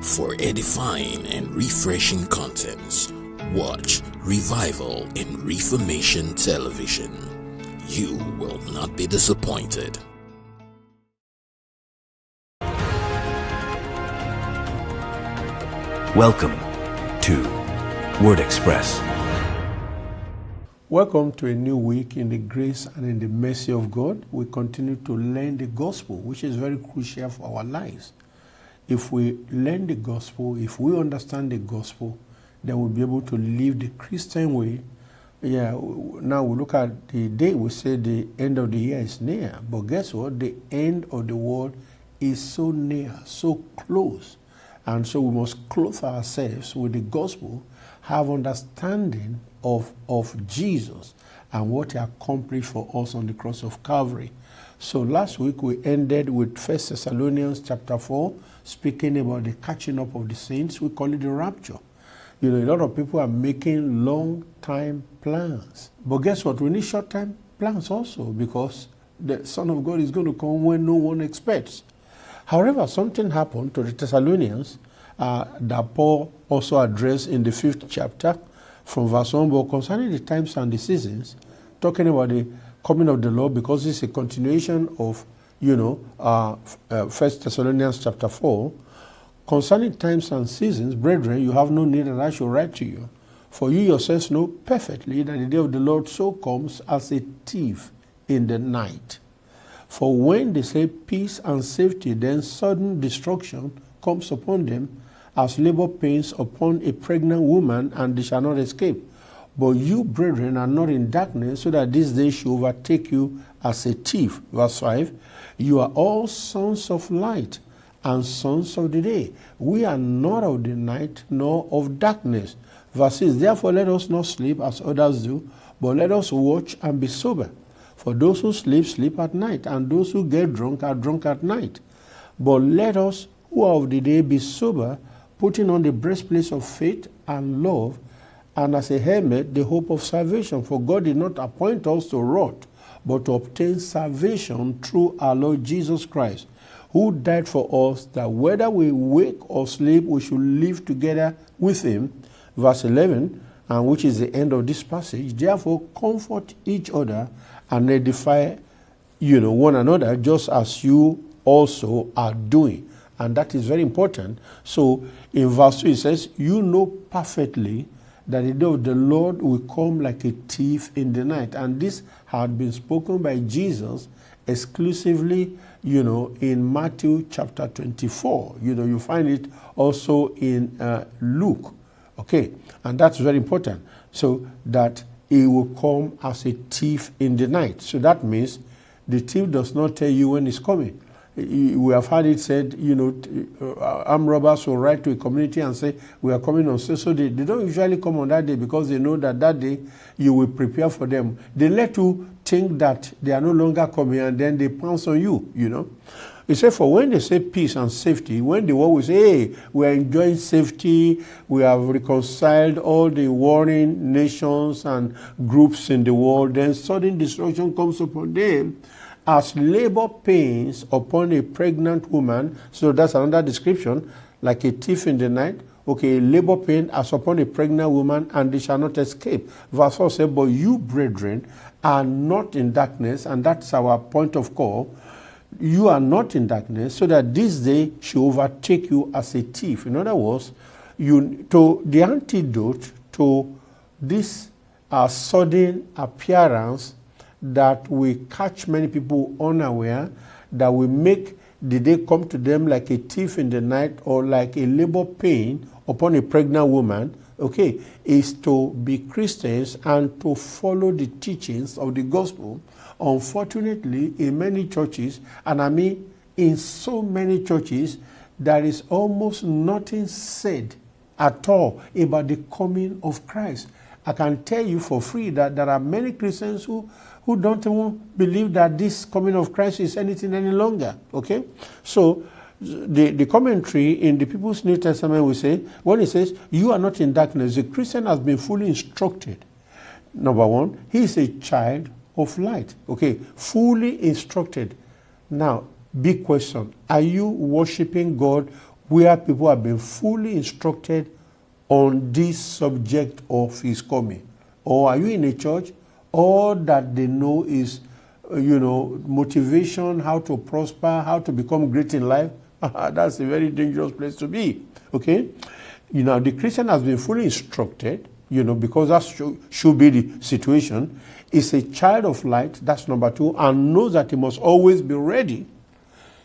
For edifying and refreshing contents, watch Revival in Reformation Television. You will not be disappointed. Welcome to Word Express. Welcome to a new week in the grace and in the mercy of God. We continue to learn the gospel, which is very crucial for our lives. If we learn the gospel, if we understand the gospel, then we'll be able to live the Christian way. Now we look at the day, we say the end of the year is near. But guess what? The end of the world is so near, so close. And so we must clothe ourselves with the gospel, have understanding of Jesus and what he accomplished for us on the cross of Calvary. So last week we ended with 1 Thessalonians chapter 4, speaking about the catching up of the saints. We call it the rapture. You know, a lot of people are making long-time plans. But guess what? We need short-time plans also, because the Son of God is going to come when no one expects. However, something happened to the Thessalonians that Paul also addressed in the 5th chapter from verse 1, but concerning the times and the seasons, talking about the coming of the Lord, because it's a continuation of, 1 Thessalonians chapter 4. Concerning times and seasons, brethren, you have no need that I should write to you. For you yourselves know perfectly that the day of the Lord so comes as a thief in the night. For when they say peace and safety, then sudden destruction comes upon them, as labor pains upon a pregnant woman, and they shall not escape. But you, brethren, are not in darkness, so that this day should overtake you as a thief. Verse 5, you are all sons of light and sons of the day. We are not of the night, nor of darkness. Verse 6, therefore let us not sleep as others do, but let us watch and be sober. For those who sleep, sleep at night, and those who get drunk are drunk at night. But let us who are of the day be sober, putting on the breastplate of faith and love, and as a helmet the hope of salvation. For God did not appoint us to wrath, but to obtain salvation through our Lord Jesus Christ, who died for us, that whether we wake or sleep, we should live together with him. Verse 11, and which is the end of this passage, therefore comfort each other and edify one another, just as you also are doing. And that is very important. So in verse 2 it says, you know perfectly that the day of the Lord will come like a thief in the night. And this had been spoken by Jesus exclusively, in Matthew chapter 24. You find it also in Luke. Okay, and that's very important. So that he will come as a thief in the night. So that means the thief does not tell you when he's coming. We have had it said, armed robbers will write to a community and say, we are coming on. So they don't usually come on that day, because they know that day you will prepare for them. They let you think that they are no longer coming, and then they pounce on you, He said, for when they say peace and safety, when the world will say, hey, we are enjoying safety, we have reconciled all the warring nations and groups in the world, then sudden destruction comes upon them, as labor pains upon a pregnant woman. So that's another description, like a thief in the night. Okay, labor pain as upon a pregnant woman, and they shall not escape. Verse 4 says, but you, brethren, are not in darkness, and that's our point of call. You are not in darkness, so that this day should overtake you as a thief. In other words, the antidote to this sudden appearance that we catch many people unaware, that we make the day come to them like a thief in the night, or like a labor pain upon a pregnant woman, okay, is to be Christians and to follow the teachings of the gospel. Unfortunately, in many churches, and I mean in so many churches, there is almost nothing said at all about the coming of Christ. I can tell you for free that there are many Christians who don't even believe that this coming of Christ is anything any longer. Okay? So the commentary in the People's New Testament will say, when it says, you are not in darkness, the Christian has been fully instructed. Number one, he is a child of light. Okay? Fully instructed. Now, big question. Are you worshiping God where people have been fully instructed on this subject of his coming? Or are you in a church? All that they know is, motivation, how to prosper, how to become great in life. That's a very dangerous place to be. Okay? The Christian has been fully instructed, because that should be the situation. Is a child of light, that's number 2, and knows that he must always be ready.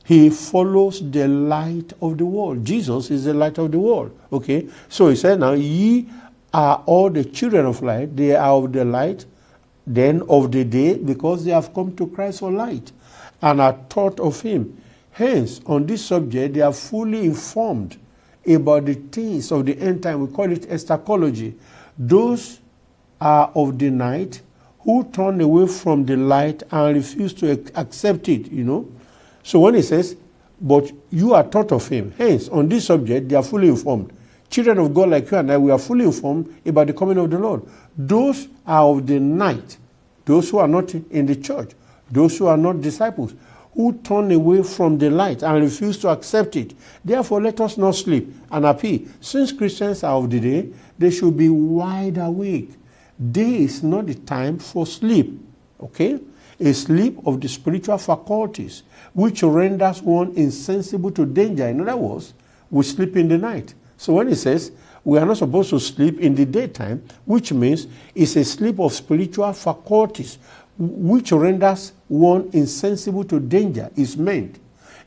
He follows the light of the world. Jesus is the light of the world. Okay? So he said, now, ye are all the children of light. They are of the light, then of the day, because they have come to Christ for light and are taught of him. Hence, on this subject, they are fully informed about the things of the end time. We call it eschatology. Those are of the night who turn away from the light and refuse to accept it, So when he says, but you are taught of him, hence, on this subject, they are fully informed. Children of God like you and I, we are fully informed about the coming of the Lord. Those are of the night, those who are not in the church, those who are not disciples, who turn away from the light and refuse to accept it. Therefore, let us not sleep and appear. Since Christians are of the day, they should be wide awake. Day is not the time for sleep, okay? A sleep of the spiritual faculties, which renders one insensible to danger. In other words, we sleep in the night. So when he says we are not supposed to sleep in the daytime, which means it's a sleep of spiritual faculties, which renders one insensible to danger, is meant.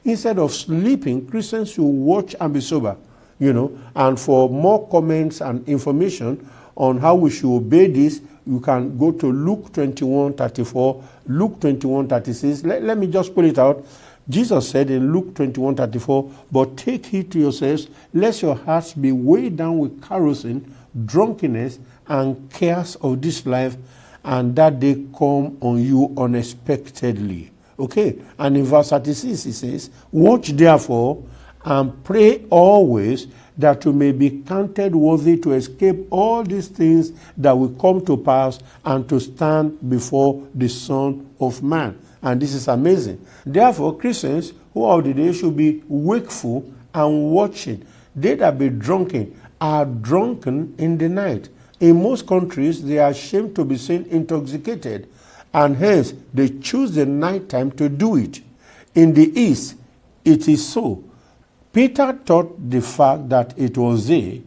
Instead of sleeping, Christians should watch and be sober, And for more comments and information on how we should obey this, you can go to Luke 21:34, Luke 21:36. Let me just pull it out. Jesus said in Luke 21:34, but take heed to yourselves, lest your hearts be weighed down with carousing, drunkenness, and cares of this life, and that they come on you unexpectedly. Okay? And in verse 36, he says, watch therefore, and pray always, that you may be counted worthy to escape all these things that will come to pass, and to stand before the Son of Man. And this is amazing. Therefore, Christians who are of the day should be wakeful and watching. They that be drunken are drunken in the night. In most countries, they are ashamed to be seen intoxicated, and hence they choose the night time to do it. In the East, it is so. Peter taught the fact that it was day,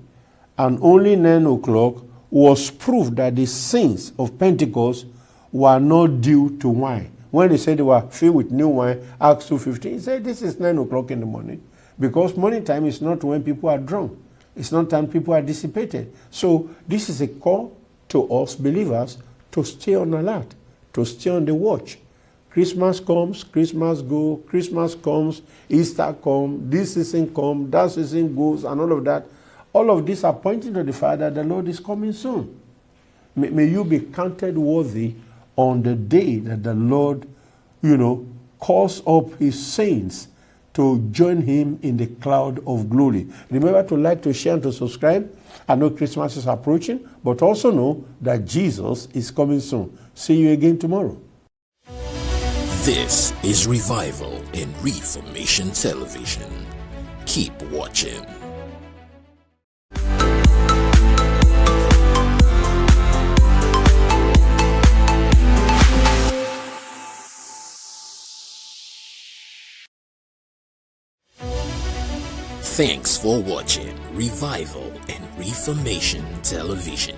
and only 9 o'clock was proof that the saints of Pentecost were not due to wine. When they said they were filled with new wine, Acts 2:15, he said this is 9 o'clock in the morning. Because morning time is not when people are drunk. It's not time people are dissipated. So this is a call to us believers to stay on alert, to stay on the watch. Christmas comes, Christmas goes, Christmas comes, Easter comes, this season comes, that season goes, and all of that. All of these are pointing to the fact that the Lord is coming soon. May you be counted worthy on the day that the Lord, calls up his saints to join him in the cloud of glory. Remember to like, to share, and to subscribe. I know Christmas is approaching, but also know that Jesus is coming soon. See you again tomorrow. This is Revival in Reformation Television. Keep watching. Thanks for watching Revival and Reformation Television.